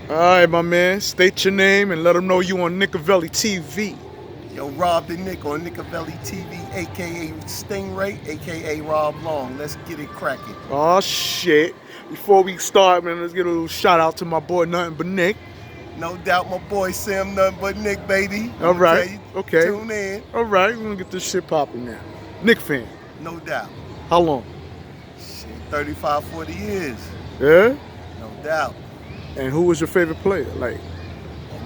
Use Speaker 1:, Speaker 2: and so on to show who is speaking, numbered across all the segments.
Speaker 1: All right, my man. State your name and let them know you on Nicovelli TV.
Speaker 2: Yo, Rob the Nick on Nicovelli TV, aka Stingray, aka Rob Long. Let's get it cracking.
Speaker 1: Oh shit! Before we start, man, let's get a little shout out to my boy Nothing But Nick.
Speaker 2: No doubt, my boy Sam, nothing but Nick, baby.
Speaker 1: All right. Okay.
Speaker 2: Tune in.
Speaker 1: All right, we're gonna get this shit popping now. Nick fan.
Speaker 2: No doubt.
Speaker 1: How long?
Speaker 2: Shit, 35, 40 years.
Speaker 1: Yeah.
Speaker 2: No doubt.
Speaker 1: And who was your favorite player? Like,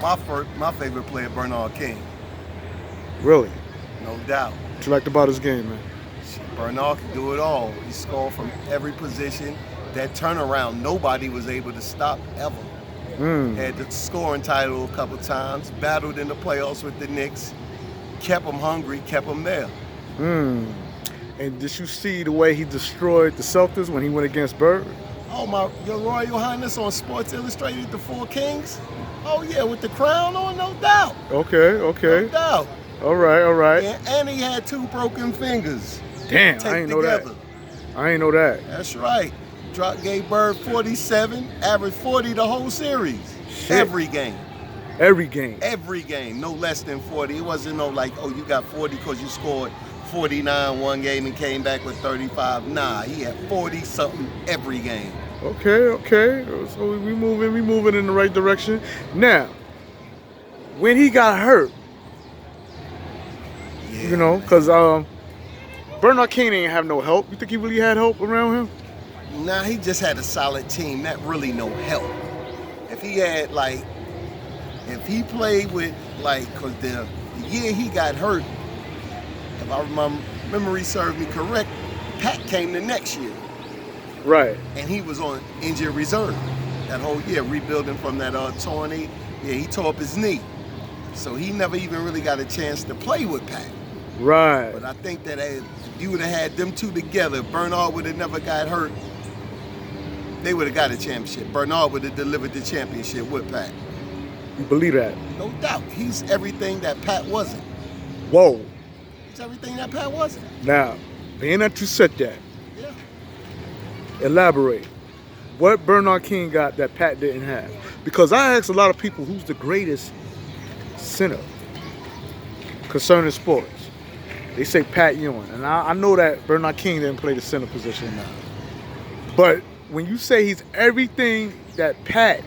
Speaker 2: My favorite player, Bernard King.
Speaker 1: really?
Speaker 2: No doubt.
Speaker 1: What you liked about his game, man?
Speaker 2: Bernard could do it all. He scored from every position. That turnaround, nobody was able to stop ever. Had the scoring title a couple times, battled in the playoffs with the Knicks, kept them hungry, kept them there.
Speaker 1: And did you see the way he destroyed the Celtics when he went against Bird?
Speaker 2: Oh, your Royal Highness on Sports Illustrated, the Four Kings? Oh, yeah, with the crown on, no doubt.
Speaker 1: Okay.
Speaker 2: No doubt.
Speaker 1: All right.
Speaker 2: And he had 2 broken fingers.
Speaker 1: Damn, I ain't know that. I ain't know that.
Speaker 2: That's right. Gave Bird 47, averaged 40 the whole series.
Speaker 1: Shit.
Speaker 2: Every game.
Speaker 1: Every game.
Speaker 2: Every game, no less than 40. It wasn't no like, oh, you got 40 because you scored 49 one game and came back with 35. Nah, he had 40-something every game.
Speaker 1: Okay. So we moving in the right direction. Now, when he got hurt,
Speaker 2: Yeah,
Speaker 1: you know, because Bernard King didn't have no help. You think he really had help around him?
Speaker 2: Nah, he just had a solid team. That really no help. If he had if he played with cause the year he got hurt, if my memory serves me correct, Pat came the next year.
Speaker 1: Right.
Speaker 2: And he was on injured reserve that whole year, rebuilding from that torn knee. Yeah, he tore up his knee. So he never even really got a chance to play with Pat.
Speaker 1: Right.
Speaker 2: But I think that if you would have had them two together, Bernard would have never got hurt. They would have got a championship. Bernard would have delivered the championship with Pat.
Speaker 1: You believe that?
Speaker 2: No doubt. He's everything that Pat wasn't.
Speaker 1: Whoa.
Speaker 2: He's everything that Pat wasn't.
Speaker 1: Now, being that you said that,
Speaker 2: Yeah.
Speaker 1: elaborate. What Bernard King got that Pat didn't have? Because I asked a lot of people who's the greatest center concerning sports. They say Pat Ewing. And I know that Bernard King didn't play the center position now. But when you say he's everything that Pat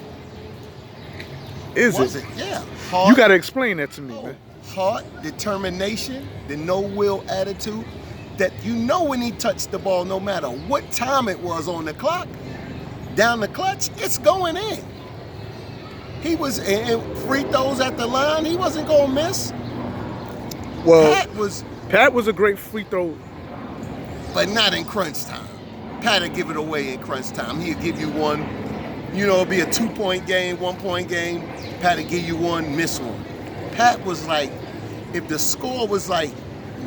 Speaker 1: isn't,
Speaker 2: Yeah.
Speaker 1: you got to explain that to me, man.
Speaker 2: Heart, determination, the no-will attitude. That when he touched the ball, no matter what time it was on the clock, down the clutch, it's going in. He was and free throws at the line. He wasn't gonna miss.
Speaker 1: Well,
Speaker 2: Pat
Speaker 1: was a great free throw,
Speaker 2: but not in crunch time. Pat would give it away in crunch time. He'd give you one. It'd be a 2-point game, 1-point game. Pat would give you one, miss one. Pat was like, if the score was like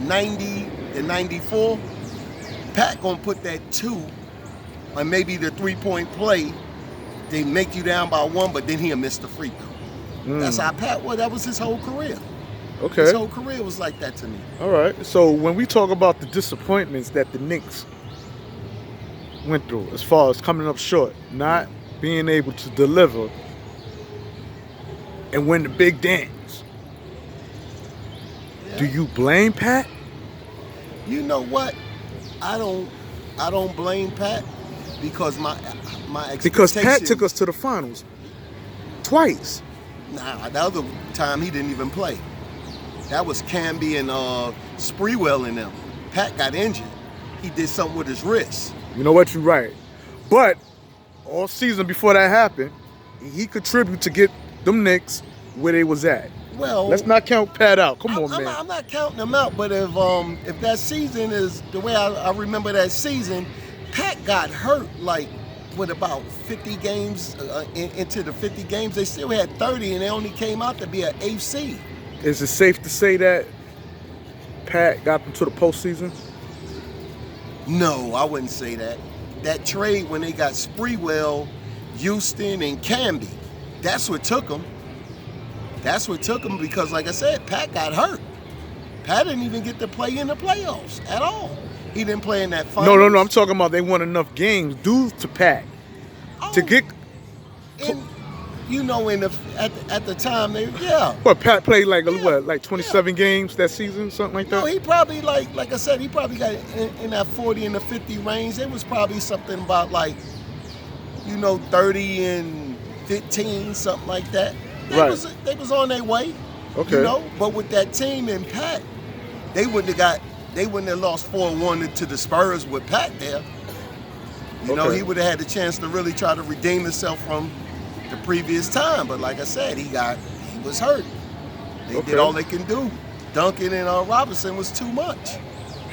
Speaker 2: 90 and 94, Pat gonna put that 2 on maybe the 3-point play. They make you down by 1, but then he'll miss the free throw. That's how Pat was. That was his whole career.
Speaker 1: Okay.
Speaker 2: His whole career was like that to me.
Speaker 1: All right. So when we talk about the disappointments that the Knicks went through as far as coming up short, not being able to deliver and win the big dance, do you blame Pat?
Speaker 2: You know what? I don't blame Pat because my expectations.
Speaker 1: Because Pat took us to the finals twice.
Speaker 2: Nah, the other time he didn't even play. That was Camby and Sprewell and them. Pat got injured. He did something with his wrist.
Speaker 1: You know what? You're right. But all season before that happened, he contributed to get them Knicks where they was at.
Speaker 2: Well,
Speaker 1: let's not count Pat out. Come on, man.
Speaker 2: I'm not counting him out, but if that season is the way I remember that season, Pat got hurt with about 50 games into the 50 games. They still had 30, and they only came out to be an 8th seed.
Speaker 1: Is it safe to say that Pat got them to the postseason?
Speaker 2: No, I wouldn't say that. That trade when they got Sprewell, Houston, and Camby, that's what took them. That's what took them because, like I said, Pat got hurt. Pat didn't even get to play in the playoffs at all. He didn't play in that finals.
Speaker 1: No. I'm talking about they won enough games due to Pat to get.
Speaker 2: you know, at the time, yeah.
Speaker 1: What, Pat played like
Speaker 2: Yeah.
Speaker 1: what, like 27 games that season, something like
Speaker 2: No,
Speaker 1: that?
Speaker 2: he probably like I said, he probably got in that 40 and the 50 range. It was probably something about like, 30 and 15, something like that. They was on their way.
Speaker 1: Okay.
Speaker 2: But with that team and Pat, they wouldn't have lost 4-1 to the Spurs with Pat there.
Speaker 1: Okay.
Speaker 2: He would have had the chance to really try to redeem himself from the previous time. But like I said, he was hurt. They did all they can do. Duncan and Robinson was too much.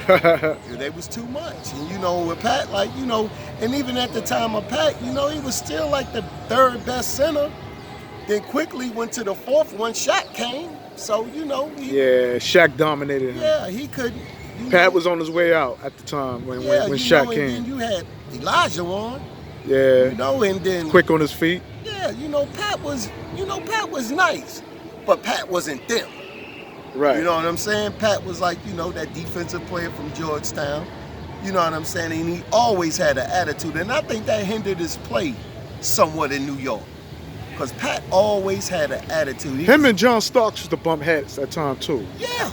Speaker 2: They was too much. And with Pat, and even at the time of Pat, he was still like the third best center. Then quickly went to the fourth when Shaq came. So,
Speaker 1: Yeah, Shaq dominated him.
Speaker 2: Yeah, he couldn't.
Speaker 1: Pat was on his way out at the time when Shaq
Speaker 2: and
Speaker 1: came.
Speaker 2: then you had Elijah on.
Speaker 1: Yeah.
Speaker 2: And then
Speaker 1: Quick on his feet.
Speaker 2: Yeah, Pat was nice, but Pat wasn't them.
Speaker 1: Right.
Speaker 2: You know what I'm saying? Pat was like, that defensive player from Georgetown. You know what I'm saying? And he always had an attitude, and I think that hindered his play somewhat in New York. Because Pat always had an attitude.
Speaker 1: Him and John Starks used to bump heads at time too.
Speaker 2: Yeah,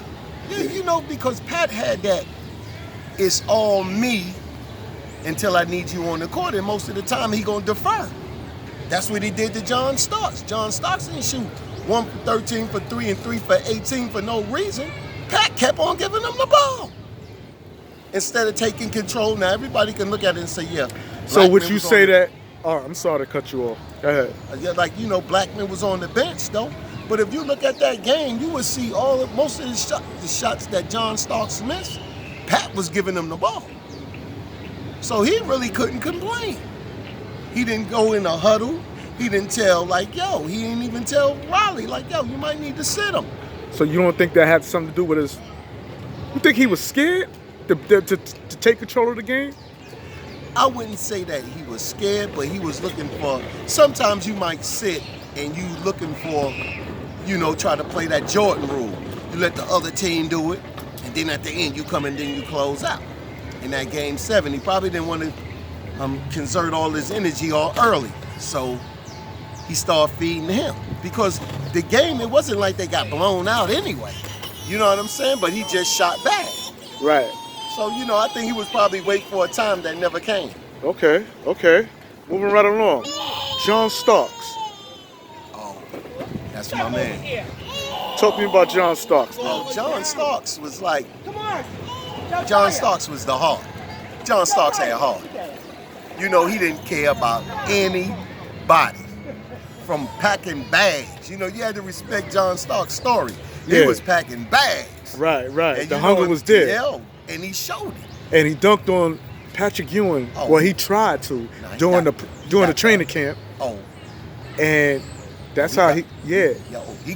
Speaker 2: because Pat had that, it's all me until I need you on the court, and most of the time he gonna defer. That's what he did to John Starks. John Starks didn't shoot 1 for 13 for 3 and 3 for 18 for no reason. Pat kept on giving him the ball. Instead of taking control, now everybody can look at it and say, yeah.
Speaker 1: So would you say that, I'm sorry to cut you off. Go ahead.
Speaker 2: Yeah, Blackman was on the bench though. But if you look at that game, you would see most of the shots that John Starks missed, Pat was giving him the ball. So he really couldn't complain. He didn't go in a huddle. He didn't tell he didn't even tell Riley you might need to sit him.
Speaker 1: So you don't think that had something to do with his? You think he was scared to take control of the game?
Speaker 2: I wouldn't say that he was scared, but he was looking for. Sometimes you might sit and you looking for, try to play that Jordan rule. You let the other team do it, and then at the end you come and then you close out. In that game 7, he probably didn't want to convert all his energy all early, so he started feeding him. Because the game, it wasn't like they got blown out anyway. You know what I'm saying? But he just shot bad.
Speaker 1: Right.
Speaker 2: So, I think he was probably waiting for a time that never came.
Speaker 1: Okay. Moving right along. John Starks.
Speaker 2: Oh, that's my man.
Speaker 1: Talk to me about John Starks.
Speaker 2: Oh, John Starks was like, John Starks was the heart. John Starks had heart. He didn't care about anybody. From packing bags. You had to respect John Starks' story. He was packing bags.
Speaker 1: Right.
Speaker 2: And
Speaker 1: the hunger was there.
Speaker 2: Yeah, and he showed it.
Speaker 1: And he dunked on Patrick Ewing.
Speaker 2: Oh.
Speaker 1: Well, he tried to during the training camp.
Speaker 2: Oh.
Speaker 1: And that's how he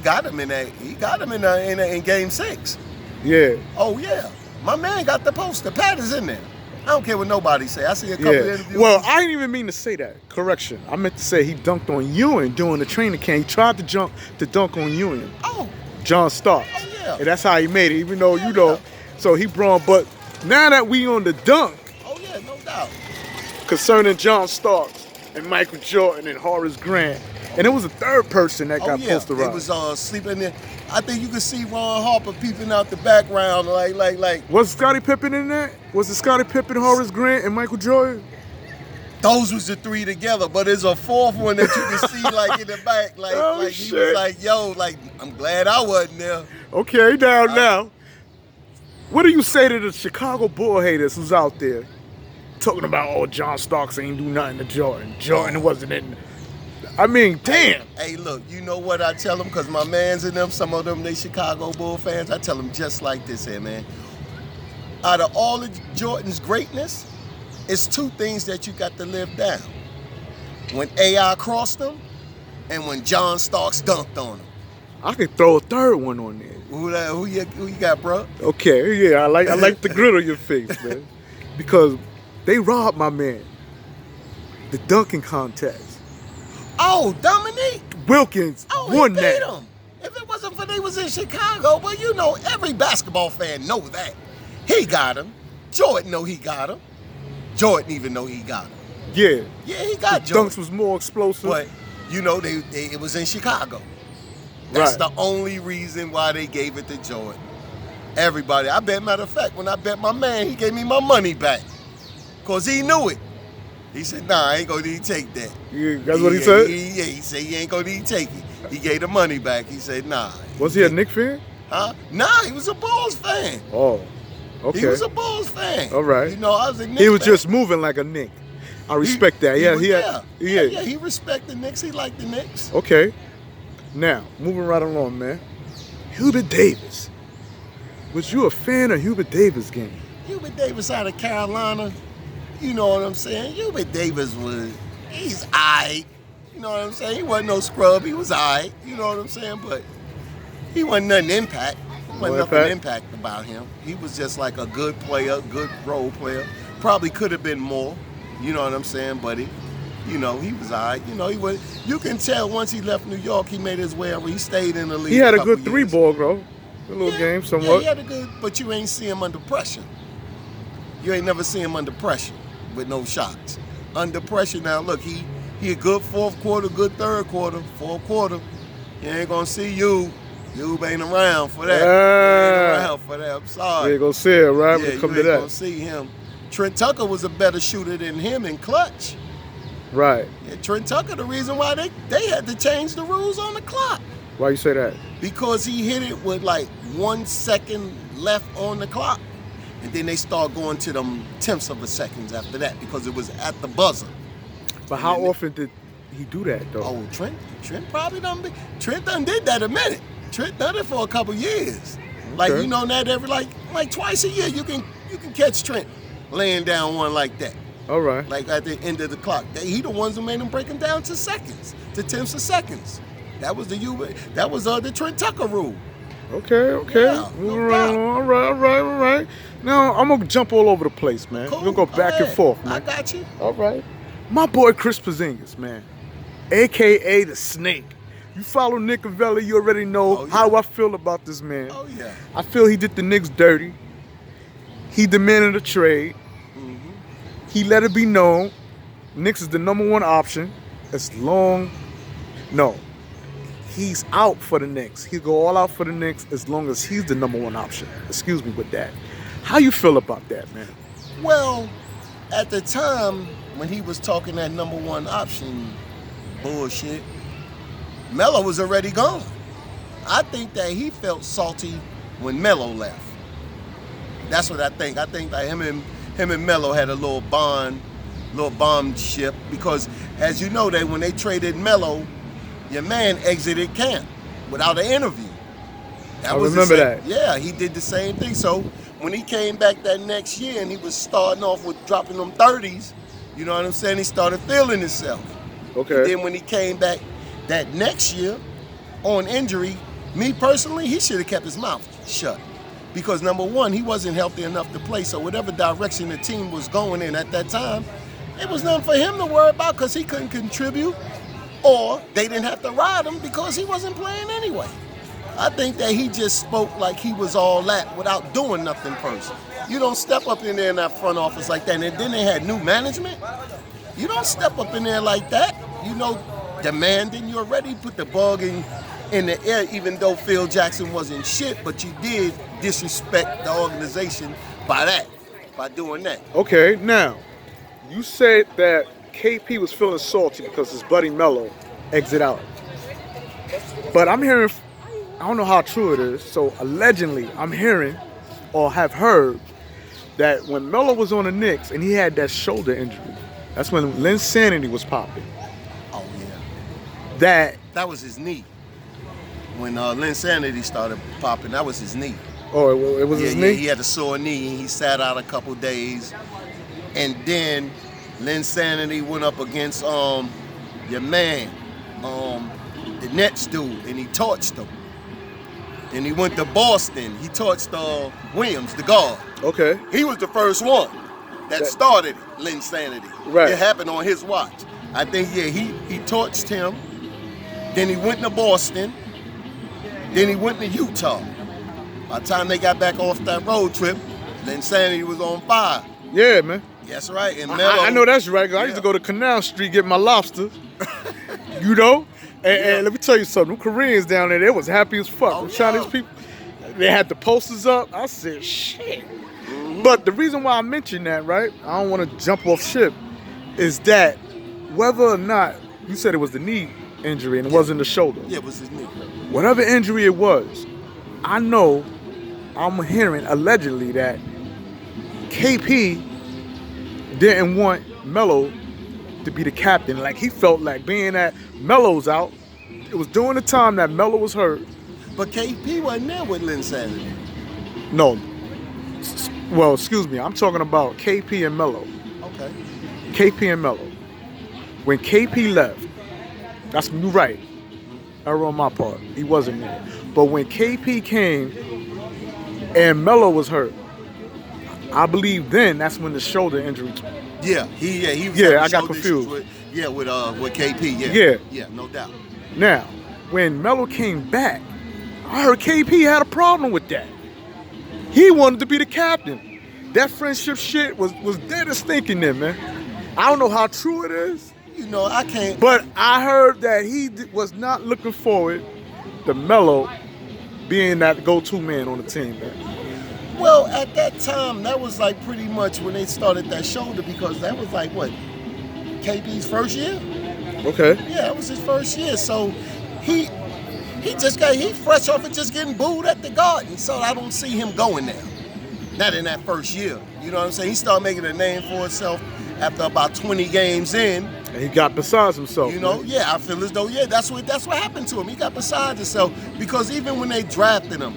Speaker 2: got him in game 6.
Speaker 1: Yeah.
Speaker 2: Oh yeah. My man got the poster. Pat is in there. I don't care what nobody say. I see a couple of interviews.
Speaker 1: Well, I didn't even mean to say that. Correction. I meant to say he dunked on Ewing during the training camp. He tried to dunk on Ewing.
Speaker 2: Oh.
Speaker 1: John Starks.
Speaker 2: Oh, yeah.
Speaker 1: And that's how he made it, even though, so he brought, but now that we on the dunk.
Speaker 2: Oh, yeah, no doubt.
Speaker 1: Concerning John Starks and Michael Jordan and Horace Grant. And it was a third person that got posterized.
Speaker 2: It was sleeping there. I think you could see Ron Harper peeping out the background like.
Speaker 1: Was Scottie Pippen in that? Was it Scottie Pippen, Horace Grant, and Michael Jordan?
Speaker 2: Those was the 3 together, but there's a 4th one that you can see in the back. He was like, I'm glad I wasn't there.
Speaker 1: Okay, now. What do you say to the Chicago Bull haters who's out there talking about, John Starks ain't do nothing to Jordan. Jordan wasn't in. I mean, damn.
Speaker 2: Hey, look, you know what I tell them? Because my mans in them, some of them, they Chicago Bull fans, I tell them just like this here, man. Out of all of Jordan's greatness, it's 2 things that you got to live down. When AI crossed him, and when John Starks dunked on him.
Speaker 1: I could throw a third one on there.
Speaker 2: Who you got, bro?
Speaker 1: Okay, yeah, I like the grit on your face, man. Because they robbed my man. The dunking contest.
Speaker 2: Oh, Dominique
Speaker 1: Wilkins won that.
Speaker 2: He beat him. If it wasn't for they was in Chicago, but every basketball fan know that. He got him. Jordan know he got him. Jordan even know he got him.
Speaker 1: Yeah.
Speaker 2: Yeah, he got
Speaker 1: the
Speaker 2: Jordan.
Speaker 1: dunks was more explosive.
Speaker 2: But it was in Chicago. That's
Speaker 1: Right.
Speaker 2: the only reason why they gave it to Jordan. Everybody, I bet, matter of fact, when I bet my man, he gave me my money back. Because he knew it. He said, nah, I ain't going to take that.
Speaker 1: That's what he said?
Speaker 2: He said he ain't going to take it. He gave the money back. He said, nah.
Speaker 1: Was he a Knicks fan?
Speaker 2: Huh? Nah, he was a Bulls fan.
Speaker 1: Oh, okay.
Speaker 2: He was a Bulls fan.
Speaker 1: All right.
Speaker 2: I was a Knicks
Speaker 1: He was
Speaker 2: fan.
Speaker 1: just moving like a Knick. I respect that. Yeah,
Speaker 2: He respect the Knicks. He liked the Knicks.
Speaker 1: Okay. Now, moving right along, man. Hubert Davis. Was you a fan of Hubert Davis' game?
Speaker 2: Hubert Davis out of Carolina, you know what I'm saying? Hubert Davis he's aight. You know what I'm saying? He wasn't no scrub. He was aight. You know what I'm saying? But he wasn't nothing impact. Nothing impact about him. He was just like a good player, good role player. Probably could have been more. You know what I'm saying? But he was aight. You can tell once he left New York, he made his way over. He stayed in the league.
Speaker 1: He had a
Speaker 2: couple
Speaker 1: good
Speaker 2: years.
Speaker 1: 3-ball, bro. A little game, somewhat.
Speaker 2: Yeah, he had a good, but you ain't see him under pressure. You ain't never seen him under pressure with no shots. Under pressure now, look, he a good fourth quarter, good third quarter, fourth quarter. He ain't gonna see you. You ain't around for that. You ain't around for that. I'm sorry.
Speaker 1: You ain't gonna see it, right?
Speaker 2: Yeah,
Speaker 1: We'll come
Speaker 2: you
Speaker 1: to
Speaker 2: ain't
Speaker 1: that.
Speaker 2: gonna see him. Trent Tucker was a better shooter than him in clutch.
Speaker 1: Right.
Speaker 2: Yeah, Trent Tucker, the reason why they had to change the rules on the clock.
Speaker 1: Why you say that?
Speaker 2: Because he hit it with like 1 second left on the clock. And then they start going to them tenths of a seconds after that because it was at the buzzer.
Speaker 1: But how often did he do that, though?
Speaker 2: Oh, Trent probably Trent done did that a minute. Trent done it for a couple years. Like,
Speaker 1: Okay.
Speaker 2: that every like twice a year you can catch Trent laying down one like that.
Speaker 1: All right.
Speaker 2: Like at the end of the clock. He the ones who made him break him down to seconds, to tenths of seconds. That was the Trent Tucker rule.
Speaker 1: Okay.
Speaker 2: Yeah,
Speaker 1: Moving
Speaker 2: no
Speaker 1: right
Speaker 2: doubt.
Speaker 1: along. All right. Now, I'm going to jump all over the place, man.
Speaker 2: Cool.
Speaker 1: We're going to go back
Speaker 2: Go
Speaker 1: and forth,
Speaker 2: ahead.
Speaker 1: man.
Speaker 2: I got you.
Speaker 1: All right. My boy Kris Porzingis, man. A.K.A. the Snake. You follow Nick Avella, you already know
Speaker 2: Oh, yeah.
Speaker 1: how I feel about this man.
Speaker 2: Oh yeah.
Speaker 1: I feel he did the Knicks dirty. He demanded a trade.
Speaker 2: Mm-hmm.
Speaker 1: He let it be known Knicks is the number one option he's out for the Knicks. He'll go all out for the Knicks as long as he's the number one option. Excuse me with that. How you feel about that, man?
Speaker 2: Well, at the time when he was talking that number one option bullshit, Melo was already gone. I think that he felt salty when Melo left. That's what I think. I think that him and Melo had a little bond ship because, as you know, when they traded Melo, your man exited camp without an interview.
Speaker 1: I remember that.
Speaker 2: Yeah, he did the same thing. So when he came back that next year and he was starting off with dropping them 30s, you know what I'm saying? He started feeling himself.
Speaker 1: Okay.
Speaker 2: And then when he came back that next year on injury, me personally, he should have kept his mouth shut. Because number one, he wasn't healthy enough to play. So whatever direction the team was going in at that time, it was nothing for him to worry about because he couldn't contribute. Or they didn't have to ride him because he wasn't playing anyway. I think that he just spoke like he was all that without doing nothing first. You don't step up in there in that front office like that. And then they had new management. You don't step up in there like that. Demanding. You already put the bug in the air, even though Phil Jackson wasn't shit, but you did disrespect the organization by doing that.
Speaker 1: Okay, now, you said that KP was feeling salty because his buddy Melo exit out. But I'm hearing, I don't know how true it is, so allegedly I'm hearing or have heard that when Melo was on the Knicks and he had that shoulder injury, that's when Linsanity was popping.
Speaker 2: Oh, yeah.
Speaker 1: That
Speaker 2: was his knee. When Linsanity started popping, that was his knee.
Speaker 1: Oh, it was his knee?
Speaker 2: Yeah, he had a sore knee and he sat out a couple days. And then Linsanity went up against your man, the Nets dude, and he torched him. And he went to Boston. He torched Williams, the guard.
Speaker 1: Okay.
Speaker 2: He was the first one that started Linsanity.
Speaker 1: Right.
Speaker 2: It happened on his watch. I think, he torched him. Then he went to Boston. Then he went to Utah. By the time they got back off that road trip, Linsanity was on fire.
Speaker 1: Yeah, man.
Speaker 2: That's right. And Melo,
Speaker 1: I know that's right, 'cause I used to go to Canal Street get my lobster. You know? And let me tell you something. Them Koreans down there, they was happy as fuck.
Speaker 2: Oh,
Speaker 1: Them Chinese
Speaker 2: yeah.
Speaker 1: people, they had the posters up. I said, shit. But the reason why I mentioned that, right? I don't want to jump off ship, is that whether or not you said it was the knee injury and it wasn't the shoulder.
Speaker 2: Yeah, it was his knee.
Speaker 1: Whatever injury it was, I know I'm hearing allegedly that KP didn't want Melo to be the captain. Like he felt like being that Melo's out, it was during the time that Melo was hurt.
Speaker 2: But KP wasn't there with Lynn Saturday.
Speaker 1: No. Well, excuse me. I'm talking about KP and Melo.
Speaker 2: Okay.
Speaker 1: KP and Melo. When KP left, that's you right. Error on my part. He wasn't there. But when KP came and Melo was hurt, I believe then that's when the shoulder injury.
Speaker 2: Yeah, he was
Speaker 1: Yeah,
Speaker 2: having
Speaker 1: I got
Speaker 2: shoulder
Speaker 1: confused.
Speaker 2: issues with KP. Yeah, no doubt.
Speaker 1: Now, when Melo came back, I heard KP had a problem with that. He wanted to be the captain. That friendship shit was dead as thinking there, man. I don't know how true it is.
Speaker 2: You know, I can't.
Speaker 1: But I heard that he was not looking forward to Melo being that go-to man on the team, man.
Speaker 2: Well, at that time, that was like pretty much when they started that shoulder because that was like what, KP's first year?
Speaker 1: Okay.
Speaker 2: Yeah, that was his first year. So he fresh off of just getting booed at the Garden. So I don't see him going there. Not in that first year. You know what I'm saying? He started making a name for himself after about 20 games in.
Speaker 1: And he got besides himself.
Speaker 2: You know,
Speaker 1: man.
Speaker 2: yeah, I feel as though, that's what happened to him. He got beside himself because even when they drafted him,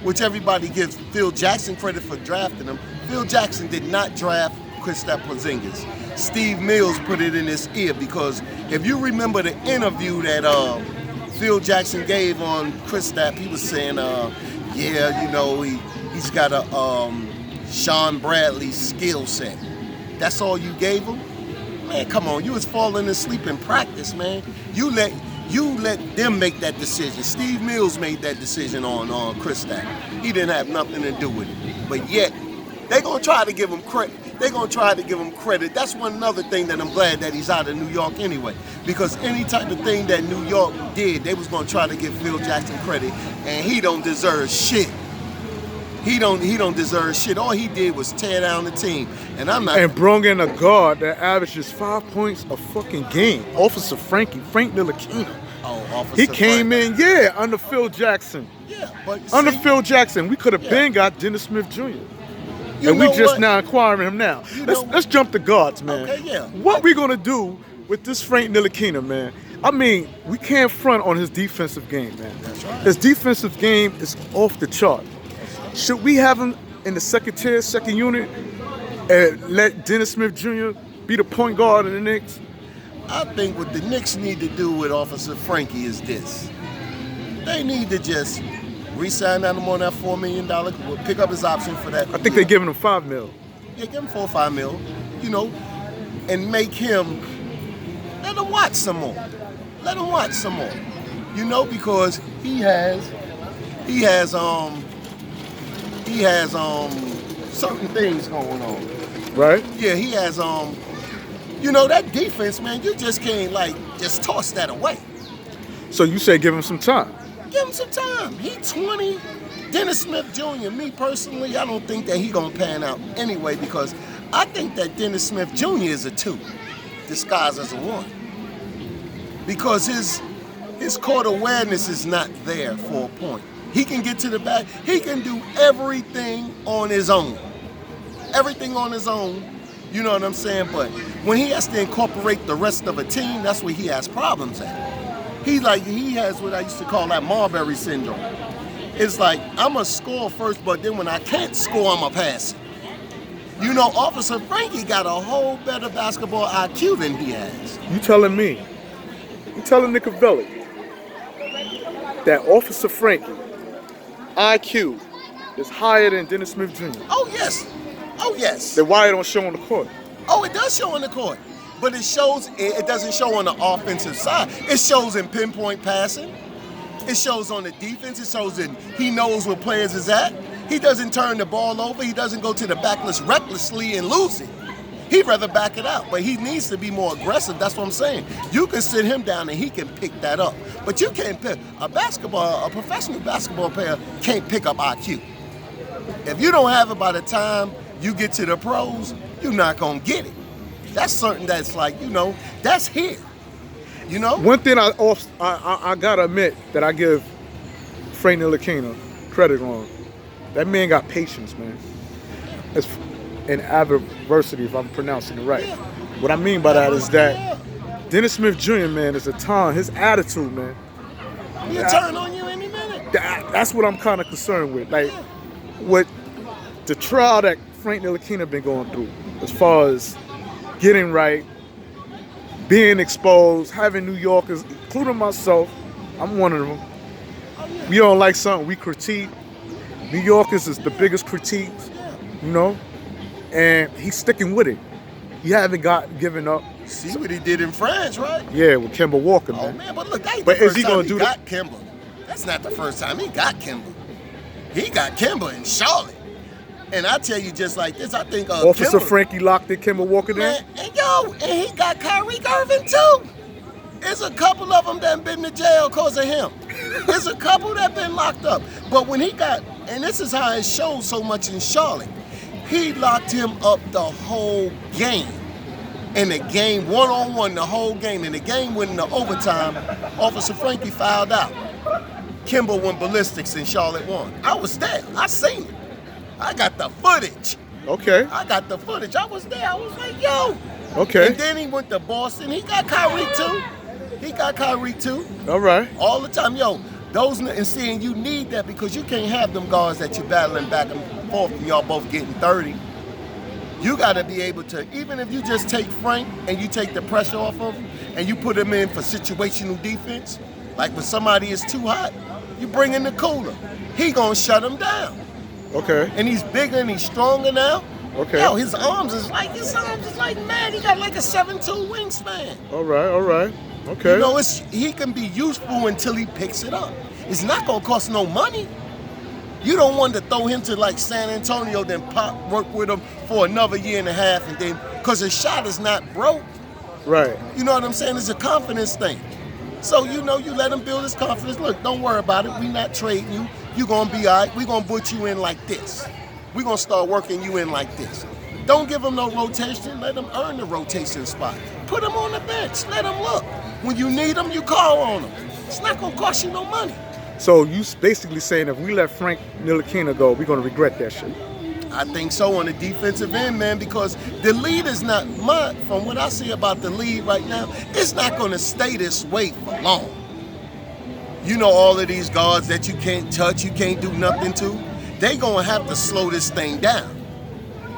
Speaker 2: which everybody gives Phil Jackson credit for drafting him, Phil Jackson did not draft Kristaps Porzingis. Steve Mills put it in his ear because if you remember the interview that Phil Jackson gave on Kristaps, he was saying, he's got a Sean Bradley skill set. That's all you gave him? Man, come on, you was falling asleep in practice, man. You let them make that decision. Steve Mills made that decision on Kristaps. He didn't have nothing to do with it. But yet, they're gonna try to give him credit. That's one other thing that I'm glad that he's out of New York anyway. Because any type of thing that New York did, they was gonna try to give Phil Jackson credit, and he don't deserve shit. He don't deserve shit. All he did was tear down the team. And I'm not.
Speaker 1: And brought in a guard that averages 5 points a fucking game. Officer Frank Ntilikina.
Speaker 2: Oh, Officer
Speaker 1: He came
Speaker 2: Frank.
Speaker 1: in, under Phil Jackson.
Speaker 2: Yeah, but
Speaker 1: Under
Speaker 2: see,
Speaker 1: Phil Jackson, we could have been got Dennis Smith Jr.
Speaker 2: you
Speaker 1: And we
Speaker 2: know
Speaker 1: just
Speaker 2: what?
Speaker 1: now acquiring him now. Let's jump the guards, man.
Speaker 2: Okay, yeah.
Speaker 1: What we gonna do with this Frank Ntilikina, man? I mean, we can't front on his defensive game, man.
Speaker 2: That's right.
Speaker 1: His defensive game is off the chart. Should we have him in the second tier, second unit, and let Dennis Smith Jr. be the point guard of the Knicks?
Speaker 2: I think what the Knicks need to do with Officer Frankie is this. They need to just re-sign him on that $4 million, pick up his option for that.
Speaker 1: I think they're giving him $5 million.
Speaker 2: Yeah, give him $4 or $5 million, and make him, let him watch some more. Because he has certain things going on.
Speaker 1: Right?
Speaker 2: Yeah, he has that defense, man, you just can't just toss that away.
Speaker 1: So you say give him some time.
Speaker 2: Give him some time. He 20. Dennis Smith Jr., me personally, I don't think that he gonna pan out anyway because I think that Dennis Smith Jr. is a 2 disguised as a 1. Because his court awareness is not there for a point. He can get to the back. He can do everything on his own. You know what I'm saying? But when he has to incorporate the rest of a team, that's where he has problems at. He has what I used to call that Marbury syndrome. It's like, I'm going to score first, but then when I can't score, I'm going to pass it. Officer Frankie got a whole better basketball IQ than he has.
Speaker 1: You telling Nicovelli that Officer Frankie IQ is higher than Dennis Smith Jr.
Speaker 2: Oh, yes.
Speaker 1: Then why it don't show on the court?
Speaker 2: Oh, it does show on the court. But it doesn't show on the offensive side. It shows in pinpoint passing. It shows on the defense. It shows that he knows where players is at. He doesn't turn the ball over. He doesn't go to the backless recklessly and lose it. He'd rather back it out, but he needs to be more aggressive. That's what I'm saying. You can sit him down and he can pick that up. But you can't pick a professional basketball player can't pick up IQ. If you don't have it by the time you get to the pros, you're not gonna get it. That's something that's like, that's here.
Speaker 1: One thing I gotta admit that I give Frank Ntilikina credit on, that man got patience, man. It's in adversity, if I'm pronouncing it right.
Speaker 2: Yeah.
Speaker 1: What I mean by that is that Dennis Smith Jr., man, is a time, his attitude, man.
Speaker 2: He'll turn on you any minute.
Speaker 1: That's what I'm kind of concerned with. Like, what the trial that Frank Ntilikina been going through, as far as getting right, being exposed, having New Yorkers, including myself, I'm one of them. We don't like something, we critique. New Yorkers is the biggest critiques, and he's sticking with it. He haven't given up.
Speaker 2: See what he did in France, right?
Speaker 1: Yeah, with Kemba Walker, man.
Speaker 2: Oh man, but look, that ain't
Speaker 1: But
Speaker 2: the
Speaker 1: is
Speaker 2: first
Speaker 1: he
Speaker 2: time
Speaker 1: gonna
Speaker 2: he
Speaker 1: do
Speaker 2: got Kemba. That's not the first time he got Kemba. He got Kemba in Charlotte. And I tell you just like this, I think
Speaker 1: Officer
Speaker 2: Kemba,
Speaker 1: Frankie locked in Kemba Walker there.
Speaker 2: man, and he got Kyrie Irving too. There's a couple of them that been to jail because of him. There's a couple that been locked up. But when he got, and this is how it showed so much in Charlotte, he locked him up the whole game. In the game, one-on-one, the whole game. In the game went into overtime, Officer Frankie fouled out. Kimba went ballistics and Charlotte won. I was there. I seen it. I got the footage.
Speaker 1: Okay.
Speaker 2: I got the footage. I was there. I was like, yo.
Speaker 1: Okay.
Speaker 2: And then he went to Boston. He got Kyrie too.
Speaker 1: All right.
Speaker 2: All the time. Yo, and seeing you need that because you can't have them guards that you're battling back and forth and y'all both getting 30. You got to be able to, even if you just take Frank and you take the pressure off of him and you put him in for situational defense, like when somebody is too hot, you bring in the cooler. He going to shut him down.
Speaker 1: Okay.
Speaker 2: And he's bigger and he's stronger now.
Speaker 1: Okay.
Speaker 2: Yo, his arms is like, man, he got like a 7'2" wingspan.
Speaker 1: All right. Okay.
Speaker 2: He can be useful until he picks it up. It's not going to cost no money. You don't want to throw him to like San Antonio, then work with him for another year and a half, and then because his shot is not broke.
Speaker 1: Right.
Speaker 2: You know what I'm saying? It's a confidence thing. So you let him build his confidence. Look, don't worry about it. We not trading you. You gonna be all right. We gonna put you in like this. We gonna start working you in like this. Don't give him no rotation. Let him earn the rotation spot. Put him on the bench. Let him look. When you need him, you call on him. It's not gonna cost you no money.
Speaker 1: So you basically saying if we let Frank Ntilikina go, we're gonna regret that shit.
Speaker 2: I think so on the defensive end, man, because the lead is not from what I see about the lead right now, it's not gonna stay this way for long. All of these guards that you can't touch, you can't do nothing to, they gonna have to slow this thing down.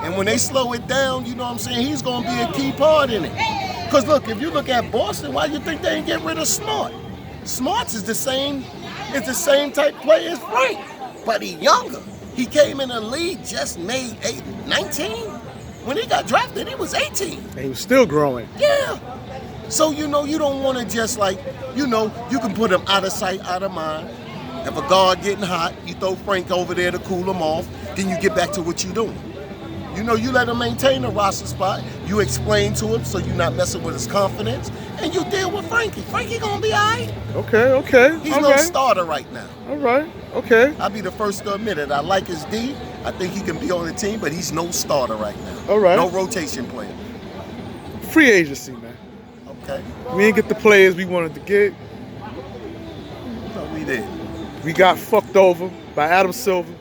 Speaker 2: And when they slow it down, you know what I'm saying, he's gonna be a key part in it. Because look, if you look at Boston, why you think they didn't get rid of Smart? Smart's is the same type player as Frank, but he younger. He came in the league just made 19. When he got drafted, he was 18.
Speaker 1: And he was still growing.
Speaker 2: Yeah. So you don't want to just like, you can put him out of sight, out of mind. If a guard getting hot, you throw Frank over there to cool him off, then you get back to what you're doing. You let him maintain the roster spot. You explain to him so you're not messing with his confidence. And you deal with Frankie. Frankie gonna be all right.
Speaker 1: Okay.
Speaker 2: He's no starter right now.
Speaker 1: All right. Okay.
Speaker 2: I'll be the first to admit it. I like his D. I think he can be on the team, but he's no starter right now.
Speaker 1: All right.
Speaker 2: No rotation player.
Speaker 1: Free agency, man.
Speaker 2: Okay.
Speaker 1: We didn't get the players we wanted to get.
Speaker 2: No, we did.
Speaker 1: We got fucked over by Adam Silver.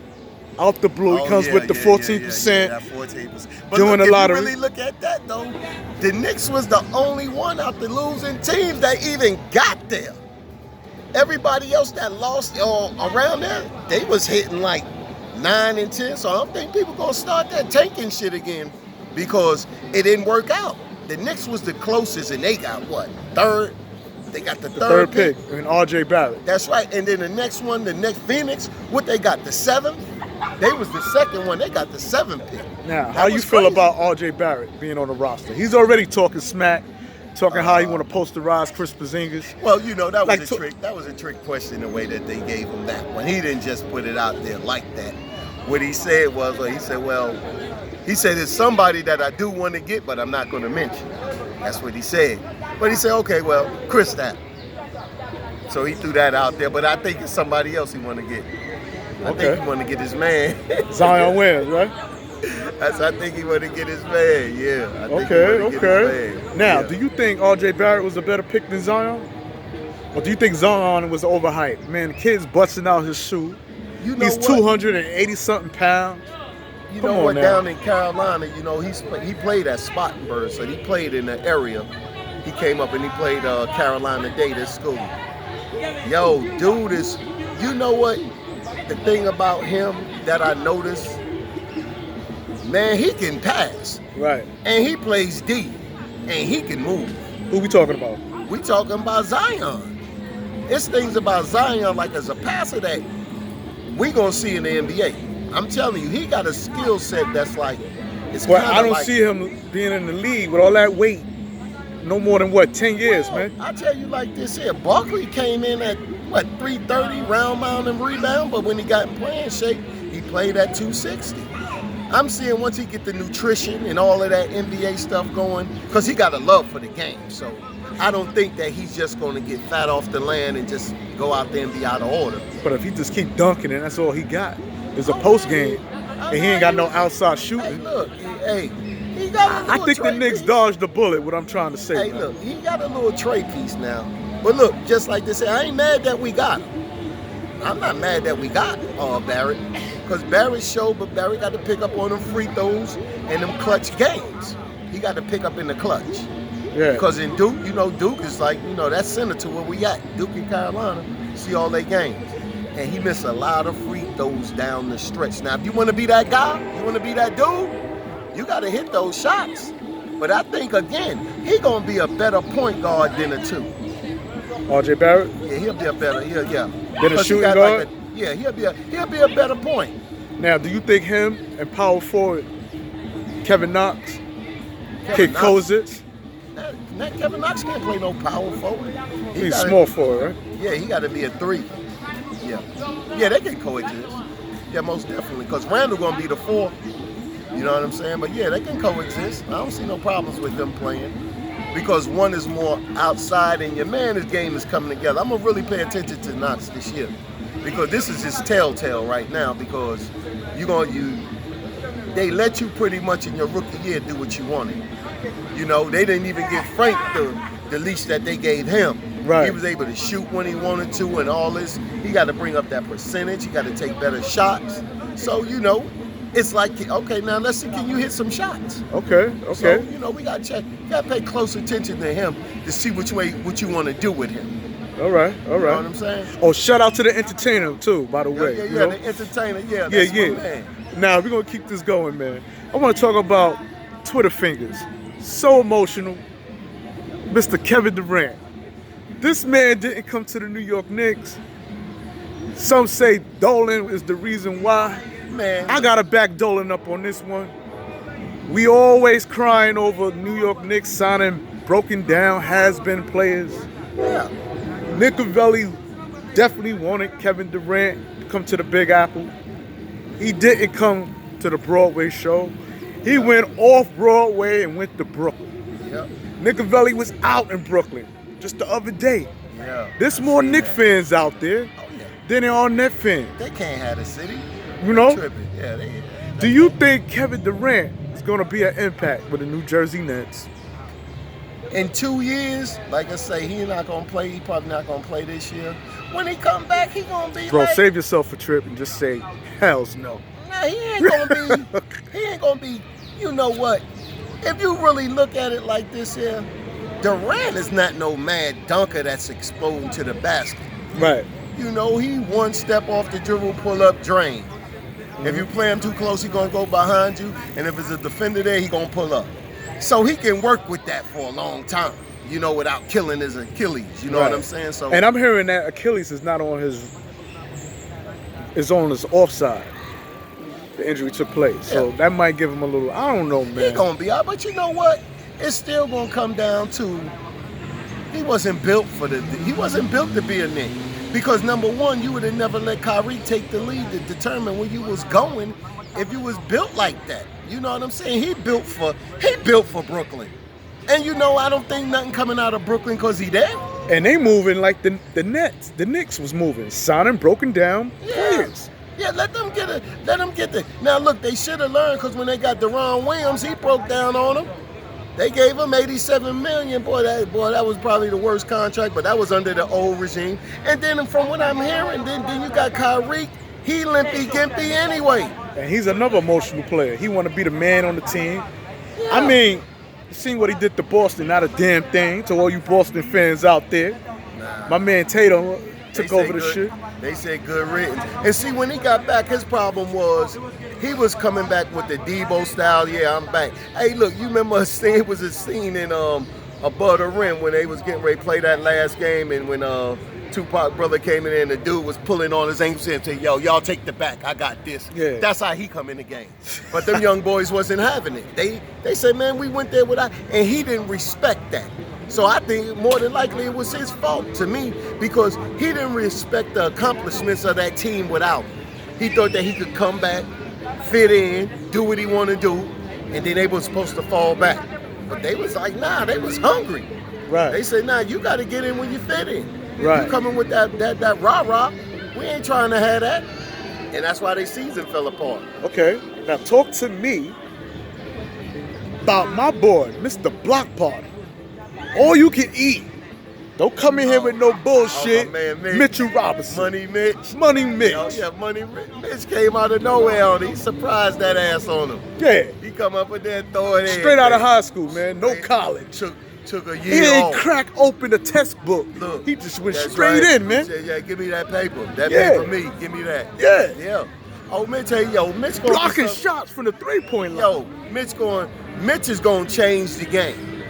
Speaker 1: Out the blue, he comes with the 14%.
Speaker 2: Yeah, 14%. But
Speaker 1: doing
Speaker 2: look,
Speaker 1: a lottery.
Speaker 2: If you really look at that, though, the Knicks was the only one out the losing teams that even got there. Everybody else that lost around there, they was hitting like 9 and 10. So I don't think people gonna start that tanking shit again because it didn't work out. The Knicks was the closest, and they got what? Third. They got the third pick.
Speaker 1: And R.J. Barrett.
Speaker 2: That's right. And then the next one, the next Phoenix, what they got? The 7th. They was the second one. They got the 7th pick.
Speaker 1: Now, how you feel about R.J. Barrett being on the roster? He's already talking smack, talking how he want to posterize Kris Porzingis.
Speaker 2: Well, that was a trick. That was a trick question the way that they gave him that one. He didn't just put it out there like that. What he said was, He said, there's somebody that I do want to get, but I'm not going to mention. That's what he said. But he said, okay, well, Kris that. So he threw that out there, but I think it's somebody else he want to get. I think he want to get his man.
Speaker 1: Zion wins, right?
Speaker 2: I think he want to get his man, yeah. I think
Speaker 1: Okay. Now, do you think R.J. Barrett was a better pick than Zion? Or do you think Zion was overhyped? Man, the kid's busting out his shoe.
Speaker 2: You know
Speaker 1: He's 280-something pounds.
Speaker 2: You know what? Down in Carolina, you know, he played at Spartanburg, so he played in the area. He came up and he played Carolina Data School. Yo, dude is, you know what? The thing about him that I noticed, man, he can pass.
Speaker 1: Right.
Speaker 2: And he plays deep. And he can move.
Speaker 1: Who we talking about?
Speaker 2: We talking about Zion. It's things about Zion like as a passer that we gonna see in the NBA. I'm telling you, he got a skill set that's like, it's
Speaker 1: well, I don't
Speaker 2: like,
Speaker 1: see him being in the league with all that weight. No more than 10 years, man.
Speaker 2: I tell you like this here, Barkley came in at 330 round, mound, and rebound, but when he got in playing shape, he played at 260. I'm seeing once he get the nutrition and all of that NBA stuff going, because he got a love for the game. So I don't think that he's just going to get fat off the land and just go out there and be out of order.
Speaker 1: But if he just keep dunking and that's all he got, there's a post game, and he ain't got no outside shooting.
Speaker 2: Hey, look, hey, he got a little
Speaker 1: I think the Knicks
Speaker 2: piece.
Speaker 1: dodged the bullet, what I'm trying to say.
Speaker 2: Hey,
Speaker 1: man.
Speaker 2: look, he got a little tray piece now. But look, just like they say, I ain't mad that we got him. I'm not mad that we got Barrett, because Barrett showed, but Barrett got to pick up on them free throws and them clutch games. He got to pick up in the clutch.
Speaker 1: Yeah.
Speaker 2: Because in Duke, you know, Duke is like, you know, that's center to where we at. Duke and Carolina, see all their games. And he missed a lot of free throws down the stretch. Now, if you want to be that guy, you want to be that dude, you got to hit those shots. But I think, again, he going to be a better point guard than a two.
Speaker 1: R.J. Barrett?
Speaker 2: Yeah, he'll be a better, yeah.
Speaker 1: Than a shooting guard?
Speaker 2: He'll be a better point.
Speaker 1: Now, do you think him and power forward Kevin Knox can coexist?
Speaker 2: Kevin Knox can't play no power forward.
Speaker 1: He's small forward, right?
Speaker 2: Yeah, he got to be a 3. Yeah, they can coexist. Yeah, most definitely. Because Randall gonna be the 4. You know what I'm saying? But yeah, they can coexist. I don't see no problems with them playing. Because one is more outside, and your man, his game is coming together. I'm gonna really pay attention to Knox this year, because this is his telltale right now. Because they let you pretty much in your rookie year do what you wanted. You know, they didn't even give Frank the leash that they gave him.
Speaker 1: Right.
Speaker 2: He was able to shoot when he wanted to and all this. He got to bring up that percentage. He got to take better shots. So, you know, it's like, okay, now let's see, can you hit some shots?
Speaker 1: Okay.
Speaker 2: So, you know, we got to check. You got to pay close attention to him to see what you want to do with him.
Speaker 1: All right.
Speaker 2: You know what I'm saying?
Speaker 1: Oh, shout out to the entertainer, too, by the way.
Speaker 2: Yeah, the entertainer. Yeah, that's my man.
Speaker 1: Now, we're going to keep this going, man. I want to talk about Twitter fingers. So emotional. Mr. Kevin Durant. This man didn't come to the New York Knicks. Some say Dolan is the reason why.
Speaker 2: Man,
Speaker 1: I got to back Dolan up on this one. We always crying over New York Knicks signing broken down has-been players.
Speaker 2: Yeah.
Speaker 1: Nicovelli definitely wanted Kevin Durant to come to the Big Apple. He didn't come to the Broadway show. He went off Broadway and went to Brooklyn.
Speaker 2: Yep.
Speaker 1: Nicovelli was out in Brooklyn just the other day.
Speaker 2: Yeah.
Speaker 1: There's more Knick fans out there than there are Net fans.
Speaker 2: They can't have the city.
Speaker 1: You know?
Speaker 2: Tripping. Yeah,
Speaker 1: Do you think Kevin Durant is going to be an impact with the New Jersey Nets?
Speaker 2: In 2 years, like I say, he's not going to play. He probably not going to play this year. When he come back, he going to be
Speaker 1: Bro,
Speaker 2: like,
Speaker 1: save yourself a trip and just say, hells no.
Speaker 2: nah, he ain't going to be, you know what? If you really look at it like this here, Durant is not no mad dunker that's exploding to the basket.
Speaker 1: Right.
Speaker 2: You know, he one step off the dribble, pull up, drain. If you play him too close, he going to go behind you. And if there's a defender there, he going to pull up. So he can work with that for a long time, you know, without killing his Achilles. You know what I'm saying? So,
Speaker 1: and I'm hearing that Achilles is not on is on his offside. The injury took place. So that might give him a little, I don't know, man.
Speaker 2: He going to be out. But you know what? It's still going to come down to he wasn't built to be a Knick. Because number one, you would have never let Kyrie take the lead to determine where you was going if you was built like that. You know what I'm saying? He built for Brooklyn. And I don't think nothing coming out of Brooklyn because he there.
Speaker 1: And they moving like the Nets. The Knicks was moving, signing broken down players.
Speaker 2: Yeah, let them get the. Now look, they should have learned because when they got Deron Williams, he broke down on them. They gave him $87 million. Boy, that was probably the worst contract, but that was under the old regime. And then from what I'm hearing, then you got Kyrie. He limpy-gimpy anyway.
Speaker 1: And he's another emotional player. He want to be the man on the team. Yeah. I mean, you seen what he did to Boston? Not a damn thing. To all you Boston fans out there, my man Tatum took over the shit.
Speaker 2: They said good riddance. And see, when he got back, his problem was he was coming back with the Debo style. Yeah, I'm back. Hey, look, you remember it was a scene in Above the Rim when they was getting ready to play that last game, and when Tupac brother came in there and the dude was pulling on his ankles and said, yo, y'all take the back. I got this.
Speaker 1: Yeah.
Speaker 2: That's how he come in the game. But them young boys wasn't having it. They said, man, we went there without, and he didn't respect that. So I think more than likely it was his fault to me because he didn't respect the accomplishments of that team without him. He thought that he could come back, fit in, do what he want to do, and then they were supposed to fall back. But they was like, nah, they was hungry.
Speaker 1: Right.
Speaker 2: They said, nah, you got to get in when you fit in.
Speaker 1: Right.
Speaker 2: You coming with that rah-rah, we ain't trying to have that. And that's why their season fell apart.
Speaker 1: Okay, now talk to me about my boy, Mr. Block Party. All you can eat. Don't come in here with no bullshit.
Speaker 2: Oh, man,
Speaker 1: Mitchell Robinson.
Speaker 2: Money Mitch.
Speaker 1: Money Mitch.
Speaker 2: Oh, yeah, Money Mitch came out of nowhere on him. He surprised that ass on him.
Speaker 1: Yeah.
Speaker 2: He come up with that, throw it in.
Speaker 1: Straight out of high school, man. No college.
Speaker 2: Took a year
Speaker 1: He ain't
Speaker 2: off.
Speaker 1: crack open the textbook.
Speaker 2: Look,
Speaker 1: he just went
Speaker 2: that's
Speaker 1: straight
Speaker 2: right.
Speaker 1: in, man.
Speaker 2: He said, yeah, give me that paper. That
Speaker 1: Yeah.
Speaker 2: paper me. Give me that.
Speaker 1: Yeah.
Speaker 2: Yeah. Oh, Mitch, hey, yo, Mitch going
Speaker 1: Blocking shots from the three-point line.
Speaker 2: Yo, Mitch is going to change the game.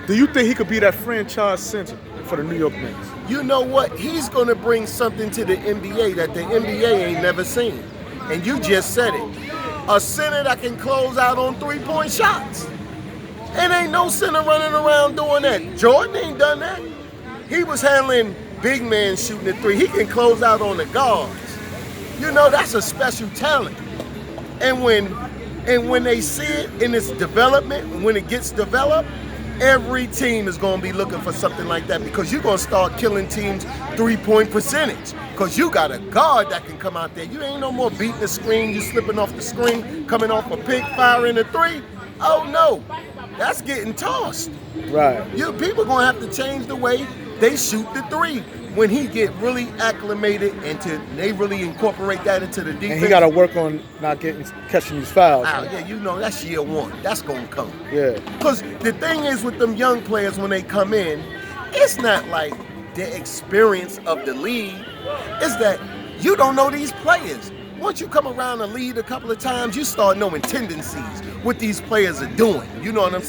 Speaker 1: Do you think he could be that franchise center for the New York Knicks?
Speaker 2: You know what? He's going to bring something to the NBA that the NBA ain't never seen. And you just said it. A center that can close out on three-point shots. And ain't no center running around doing that. Jordan ain't done that. He was handling big men shooting the three. He can close out on the guards. You know, that's a special talent. And when they see it in its development, when it gets developed, every team is going to be looking for something like that because you're going to start killing teams' three-point percentage because you got a guard that can come out there. You ain't no more beating the screen, you slipping off the screen, coming off a pick, firing a three. Oh, no. That's getting tossed.
Speaker 1: Right.
Speaker 2: People going to have to change the way they shoot the three when he get really acclimated and they really incorporate that into the defense.
Speaker 1: And he got to work on not catching these fouls.
Speaker 2: Yeah, you know, that's year one. That's going to come.
Speaker 1: Yeah.
Speaker 2: Because the thing is with them young players when they come in, it's not like the experience of the league. It's that you don't know these players. Once you come around the league a couple of times, you start knowing tendencies, what these players are doing. You know what I'm saying?